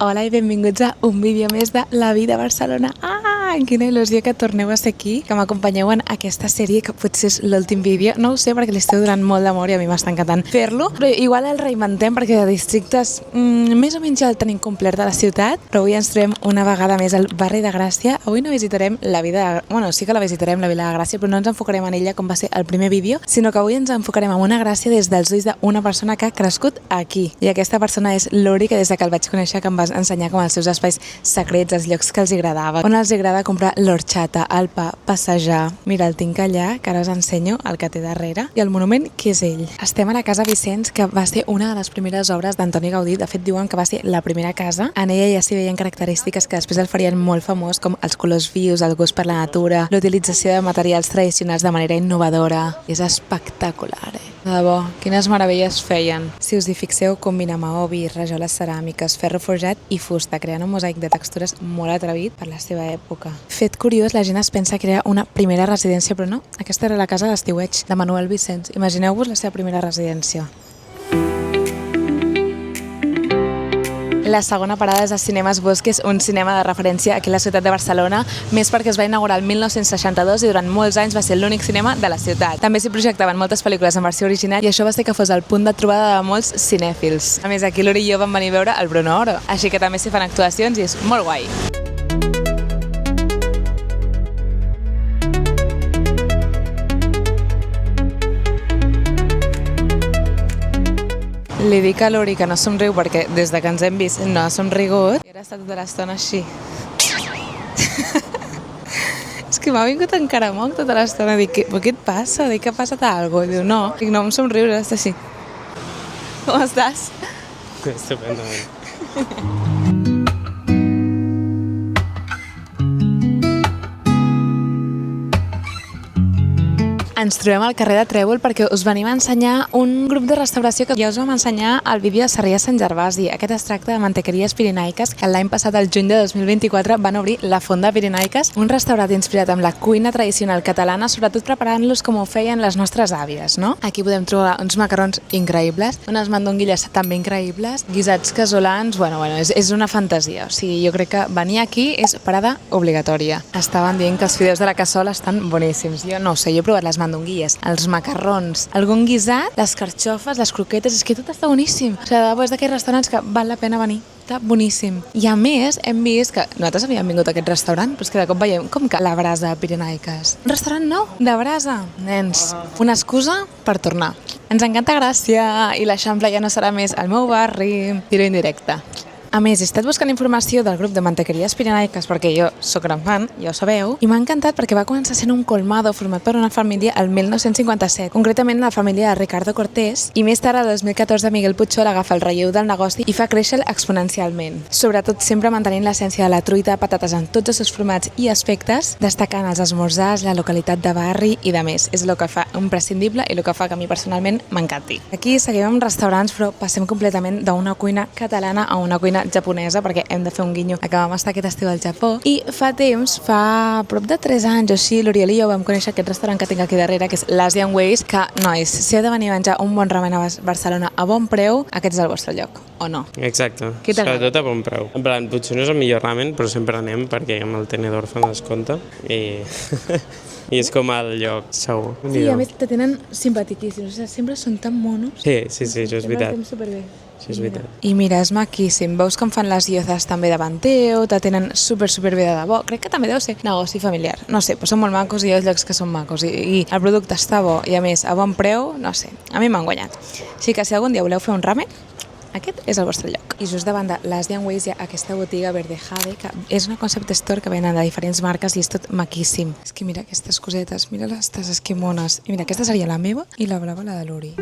Hola i benvinguts a un vídeo més de La vida a Barcelona. Quina il·lusió que torneu a ser aquí, que m'acompanyeu en aquesta sèrie, que potser és l'últim vídeo. No ho sé, perquè l'esteu donant molt d'amor i a mi m'està encantant fer-lo, però igual el reinventem perquè de districtes més o menys ja el tenim complert de la ciutat, però avui ens trobem una vegada més al barri de Gràcia. Avui no visitarem la vida... Bueno, sí que la visitarem, la Vila de Gràcia, però no ens enfocarem en ella com va ser el primer vídeo, sinó que avui ens enfocarem en una Gràcia des dels ulls d'una persona que ha crescut aquí. I aquesta persona és l'Uri, que des que el vaig conèixer que em va ensenyar com els seus espais secrets, els llocs que els agradava, on els agrada comprar l'orxata, el pa, passejar. Mira, el tinc allà, que ara us ensenyo el que té darrere, i el monument que és ell. Estem a la Casa Vicenç, que va ser una de les primeres obres d'Antoni Gaudí. De fet, diuen que va ser la primera casa. En ella ja s'hi veien característiques que després el farien molt famós, com els colors vius, el gust per la natura, l'utilització de materials tradicionals de manera innovadora. És espectacular, De debò, quines meravelles feien. Si us hi fixeu, combina maó, vi, rajoles ceràmiques, ferro forjat i fusta, creant un mosaic de textures molt atrevit per la seva època. Fet curiós, la gent es pensa que era una primera residència, però no. Aquesta era la casa d'estiueig de Manuel Vicenç. Imagineu-vos la seva primera residència. La segona parada és a Cinemes Bosques, un cinema de referència aquí a la ciutat de Barcelona, més perquè es va inaugurar el 1962 i durant molts anys va ser l'únic cinema de la ciutat. També s'hi projectaven moltes pel·lícules en versió original i això va ser que fos el punt de trobada de molts cinèfils. A més, aquí l'Uri i jo vam venir a veure el Bruno Oro, així que també s'hi fan actuacions i és molt guai. Li dic a l'Uri que no somriu perquè des de que ens hem vist no ha somrigut i ara està tota l'estona així. És que m'ha vingut encaramoc tota l'estona. Dic, què et passa? Dic, que ha passat alguna cosa? Diu, no. Dic, no em somrius, està així. Com estàs? Estupendament. Ens trobem al carrer de Trèvol perquè us venim a ensenyar un grup de restauració que ja us vam ensenyar al vídeo de Sarrià Sant Gervasi. Aquest es tracta de Mantequeries Pirenaiques, que l'any passat, el juny de 2024, van obrir la Fonda Pirenaiques, un restaurat inspirat en la cuina tradicional catalana, sobretot preparant-los com ho feien les nostres àvies, no? Aquí podem trobar uns macarrons increïbles, unes mandonguilles també increïbles, guisats casolans, bueno, és una fantasia. O sigui, jo crec que venir aquí és parada obligatòria. Estaven dient que els fideus de la cassola estan boníssims. Jo no ho sé, jo he provat les mandonguilles, els macarrons, algun guisat, les carxofes, les croquetes, és que tot està boníssim. O sigui, de debò és d'aquells restaurants que val la pena venir. Està boníssim. I a més, hem vist que nosaltres havíem vingut a aquest restaurant, però és que de cop veiem com que la brasa Pirenaiques. Un restaurant nou, de brasa. Nens, una excusa per tornar. Ens encanta Gràcia i l'Eixample ja no serà més el meu barri. Tiro indirecte. A més, he estat buscant informació del grup de Mantequeries Pirenaiques perquè jo sóc gran fan, ja ho sabeu, i m'ha encantat perquè va començar sent un colmado format per una família el 1957, concretament la família de Ricardo Cortés, i més tard, el 2014, Miguel Puigol agafa el relleu del negoci i fa créixer exponencialment. Sobretot sempre mantenint l'essència de la truita, patates en tots els seus formats i aspectes, destacant els esmorzars, la localitat de barri i de més. És el que fa imprescindible i el que fa que a mi personalment m'encanti. Aquí seguim amb restaurants, però passem completament d'una cuina catalana a una cuina japonesa, perquè hem de fer un guinyo a que vam estar aquest estiu al Japó, i fa temps, fa prop de 3 anys o així, l'Oriol i jo vam conèixer aquest restaurant que tinc aquí darrere, que és l'Asian Ways, que, nois, si heu de venir a menjar un bon ramen a Barcelona a bon preu, aquest és el vostre lloc, o no? Exacte, sobretot a bon preu. En plan, potser no és el millor ramen, però sempre anem perquè amb el tenedor fan descompte i... I és com el lloc segur. Sí, a més te tenen simpatiquíssims, o sigui, sempre són tan monos. Sí, això és veritat. Sí, és veritat. I mira, és maquíssim. Veus com fan les llozes també davant teu, te tenen superbé de debò. Crec que també deu ser negoci familiar. No sé, però són molt macos i hi ha llocs que són macos. I el producte està bo i a més a bon preu, no sé, a mi m'han guanyat. Així que si algun dia voleu fer un ramen, aquest és el vostre lloc. I just davant de l'Asian Ways hi ha aquesta botiga Verde Jade, que és una concept store que venen de diferents marques i és tot maquíssim. És que mira aquestes cosetes, mira les tasses que mones. I mira, aquesta seria la meva i la blava la de l'Uri.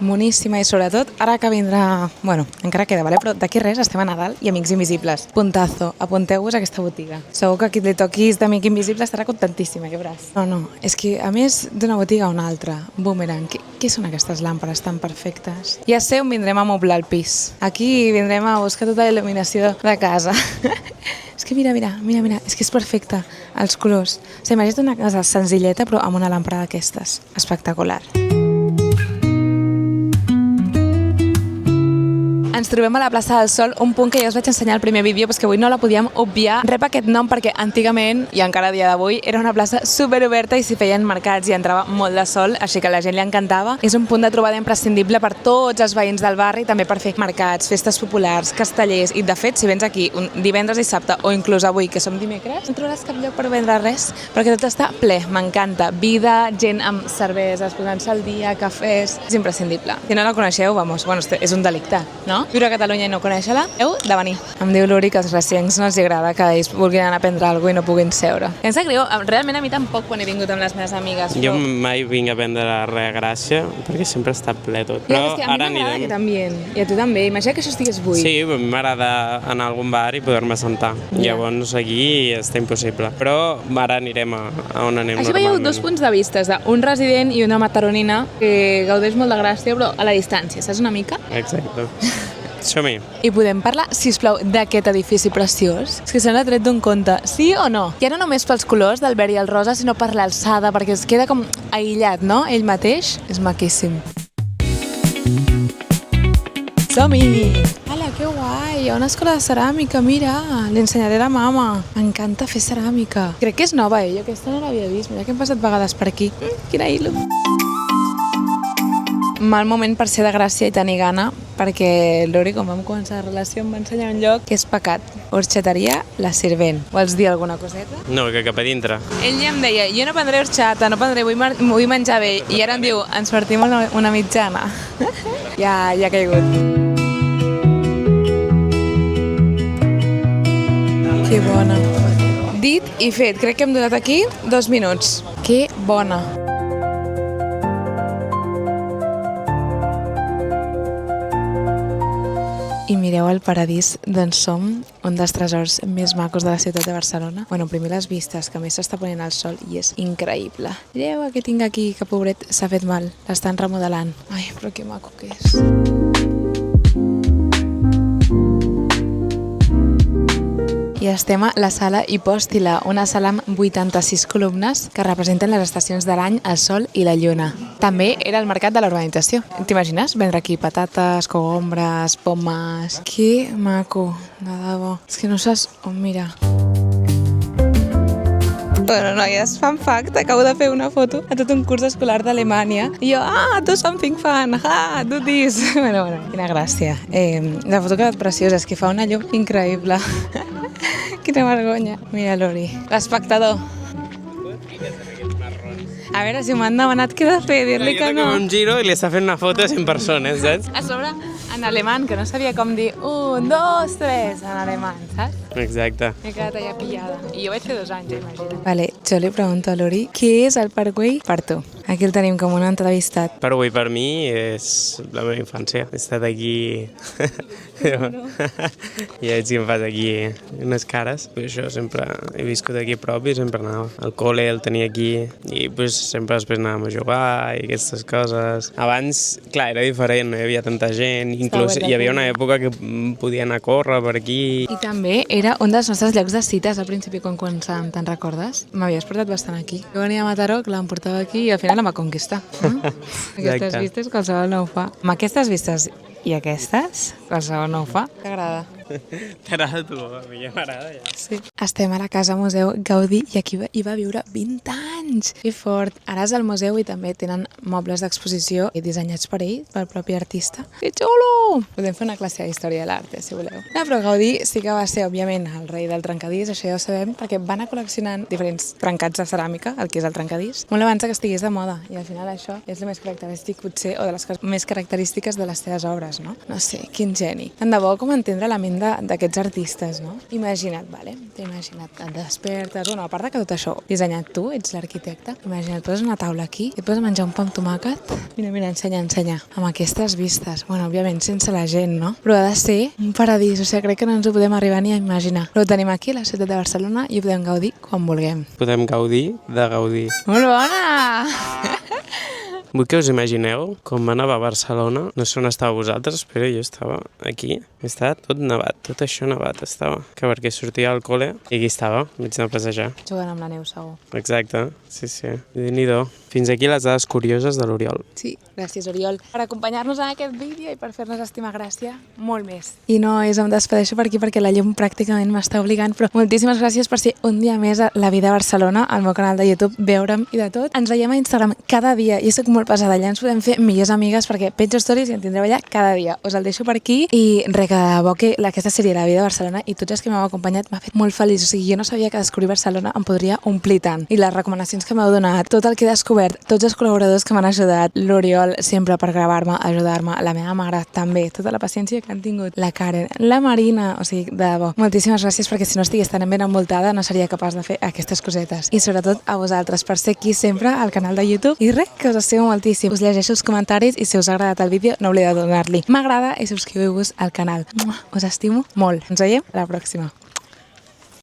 Moníssima i sobretot ara que vindrà, bueno, encara queda, vale? Però d'aquí res estem a Nadal i Amics Invisibles. Puntazo, apunteu-vos a aquesta botiga. Segur que qui li toquis d'Amic Invisible estarà contentíssima, ja veuràs. No, és que a més d'una botiga a una altra, Boomerang, què són aquestes làmpades tan perfectes? Ja sé on vindrem a moblar el pis. Aquí vindrem a buscar tota la il·luminació de casa. És que mira, és que és perfecte, els colors. O sigui, imagina't una casa senzilleta però amb una làmpada d'aquestes. Espectacular. Ens trobem a la plaça del Sol, un punt que ja us vaig ensenyar al primer vídeo, però que avui no la podíem obviar. Rep aquest nom perquè antigament, i encara a dia d'avui, era una plaça superoberta i s'hi feien mercats i entrava molt de sol, així que a la gent li encantava. És un punt de trobada imprescindible per tots els veïns del barri, també per fer mercats, festes populars, castellers, i de fet, si vens aquí un divendres i dissabte, o inclús avui, que som dimecres, no trobaràs cap lloc per vendre res, perquè tot està ple, m'encanta. Vida, gent amb cerveses, posant-se al dia, cafès, és imprescindible. Si no la coneixeu, vamos, bueno, és un delicte, no? Viure a Catalunya i no conèixer-la, heu de venir. Em diu l'Uri que als recients no els agrada que ells vulguin anar a prendre alguna cosa i no puguin seure. Em sap greu, realment a mi tampoc quan he vingut amb les meves amigues. Jo mai vinc a prendre res a Gràcia perquè sempre està ple tot. Però és que a mi m'agrada aquest ambient, i a tu també. Imagina que això estigués buit. Sí, a mi m'agrada anar a algun bar i poder-me sentar. Llavors aquí està impossible. Però ara anirem a on anem normalment. Així normalment. veieu dos punts de vista, un resident i una mataronina que gaudeix molt de Gràcia, però a la distància, saps una mica? Exacte. Som-hi. I podem parlar, sisplau, d'aquest edifici preciós? És que se n'ha tret d'un conte, sí o no? Ja no només pels colors del verd i el rosa, sinó per l'alçada, perquè es queda com aïllat, no? Ell mateix. És maquíssim. Som-hi! Ala, que guai! Hi ha una escola de ceràmica, mira! Li ensenyaré a la mama. M'encanta fer ceràmica. Crec que és nova, jo aquesta no l'havia vist. Mira que hem passat vegades per aquí. Quina il·lu! Mal moment per ser de Gràcia i tenir gana, perquè l'Uri, quan vam començar la relació, em va ensenyar un lloc que és pecat. Horxateria La Sirvent. Vols dir alguna coseta? No, que cap a dintre. Ell ja em deia, jo no prendré horxata, no prendré, vull menjar bé. I ara em diu, ens partim una mitjana. Ja ha caigut. Que bona. Dit i fet. Crec que hem donat aquí 2 minuts. Que bona. I mireu el paradís d'on som, un dels tresors més macos de la ciutat de Barcelona. Bueno, primer les vistes, que a més s'està ponent el sol i és increïble. Mireu què tinc aquí, que pobret s'ha fet mal. L'estan remodelant. Ai, però que maco que és. I estem a la sala Hipòstila, una sala amb 86 columnes que representen les estacions de l'any, el sol i la lluna. També era el mercat de la urbanització. T'imagines vendre aquí patates, cogombres, pomes... Que maco, de debò. És que no saps on mirar. Bueno, noies, fun fact, acabo de fer una foto a tot un curs escolar d'Alemanya i jo, do something fun, do this. Bueno, quina gràcia. La foto ha quedat preciosa, és que fa una llum increïble. Quina vergonya. Mira l'Uri. L'espectador. A veure, si m'han demanat què he de fer, dir-li que no. Com un giro i li està fent una foto a 100 persones, saps? A sobre, en alemany, que no sabia com dir 1, 2, 3 en alemany, saps? Exacte. M'he quedat allà pillada. I jo vaig fer 2 anys, imagina't. Vale, jo li pregunto a l'Uri, què és el Parkway per tu? Aquí el tenim com un entrevistat. Parkway per mi és la meva infància. He estat aquí... Ja veig que em fas aquí unes cares. Per això sempre he viscut aquí a prop i sempre anava. El col·le el tenia aquí i pues, sempre després anàvem a jugar i aquestes coses. Abans, clar, era diferent, no hi havia tanta gent. Inclús hi havia una època que podia anar a córrer per aquí. I també era un dels nostres llocs de cites al principi quan començàvem, te'n recordes? M'havies portat bastant aquí. Jo venia a Mataró, que em portava aquí i al final em va conquistar. Aquestes vistes qualsevol no ho fa. Amb aquestes vistes i aquestes, qualsevol no ho fa. T'agrada? T'agrada tu, a mi ja m'agrada ja. Sí. Estem a la Casa Museu Gaudí i aquí hi va viure 20 anys. Que fort. Ara és al museu i també tenen mobles d'exposició dissenyats per ell, pel propi artista. Que xulo! Podem fer una classe d'història de l'art, si voleu. No, però Gaudí sí que va ser, òbviament, el rei del trencadís, això ja ho sabem, perquè va anar col·leccionant diferents trencats de ceràmica, el que és el trencadís, molt abans que estigués de moda. I al final això és el més característic, potser, o de les coses més característiques de les teves obres, no? No sé, quin geni. Tant de bo com entendre la ment d'aquests artistes, no? Imagina't, vale? Imagina't, et despertes, bueno, a part de que tot això dissenyat tu, ets l'arquitecte, imagina't, poses una taula aquí i et poses a menjar un pa amb tomàquet, mira, ensenya, amb aquestes vistes, bueno, òbviament sense la gent, no? Però ha de ser un paradís, o sigui, crec que no ens ho podem arribar ni a imaginar. Però ho tenim aquí, a la ciutat de Barcelona, i ho podem gaudir quan vulguem. Podem gaudir de gaudir. Molt bona! Vull que us imagineu com va nevar a Barcelona. No sé on estàveu vosaltres, però jo estava aquí. Estava tot nevat, tot això nevat estava. Que perquè sortia al col·le i aquí estava, mig de passejar. Jugant amb la neu, segur. Exacte, sí. Déu-n'hi-do. Fins aquí les dades curioses de l'Oriol. Sí, gràcies, Oriol, per acompanyar-nos en aquest vídeo i per fer-nos estimar Gràcia molt més. I no és, em despedeixo per aquí perquè la llum pràcticament m'està obligant, però moltíssimes gràcies per ser un dia més a La Vida a Barcelona, al meu canal de YouTube, veure'm i de tot. Ens veiem a Instagram cada dia. Jo soc molt pesada, allà ens podem fer millors amigues perquè penjo stories i en tindreu allà cada dia. Us el deixo per aquí i res, que de bo que aquesta sèrie La Vida a Barcelona i tots els que m'heu acompanyat m'ha fet molt feliç. O sigui, jo no sabia que descobrir Barcelona em podria omplir tant. I les recomanacions que m'heu donat, tot el que he descobert, tots els col·laboradors que m'han ajudat, l'Oriol sempre per gravar-me, ajudar-me, la meva mare també, tota la paciència que han tingut, la Karen, la Marina, o sigui, de debò. Moltíssimes gràcies perquè si no estigués tan ben envoltada no seria capaç de fer aquestes cosetes. I sobretot a vosaltres per ser aquí sempre al canal de YouTube. I res, que us estimo moltíssim. Us llegeixo els comentaris i si us ha agradat el vídeo no oblideu de donar-li m'agrada i subscriu-vos al canal. Us estimo molt. Ens veiem a la pròxima.